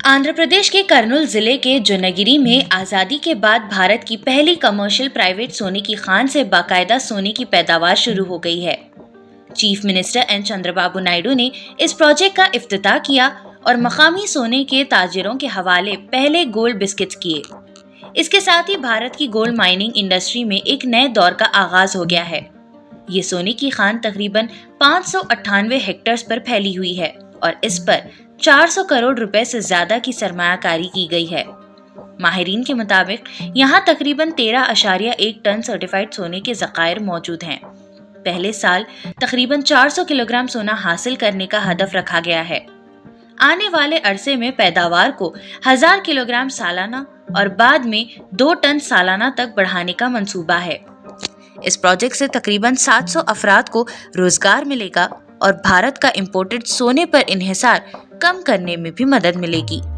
आंध्र प्रदेश के कर्नूल जिले के जोनागिरी में आज़ादी के बाद भारत की पहली कमर्शियल प्राइवेट सोने की खान से बाकायदा सोने की पैदावार शुरू हो गई है। Chief minister N Chandrababu Naidu ने इस प्रोजेक्ट का इफ्तिताह किया और मकामी सोने के ताजिरों के हवाले पहले गोल्ड बिस्किट्स किए। इसके साथ ही भारत की गोल्ड माइनिंग इंडस्ट्री में एक नए दौर का आगाज हो गया है। ये सोने की खान तकरीबन 598 हेक्टेयर्स पर फैली हुई है और इस पर 400 करोड़ रुपए से ज्यादा की सरमायाकारी की गई है। माहिरीन के मुताबिक यहाँ तकरीबन 13.1 टन सर्टिफाइड सोने के ज़खायर मौजूद हैं। पहले साल तकरीबन 400 किलोग्राम सोना हासिल करने का हदफ रखा गया है। आने वाले अरसे में पैदावार को 1000 किलोग्राम सालाना और बाद में 2 टन सालाना तक बढ़ाने का मंसूबा है। इस प्रोजेक्ट से तकरीबन 700 अफराद को रोजगार मिलेगा और भारत का इंपोर्टेड सोने पर इन्हिसार कम करने में भी मदद मिलेगी।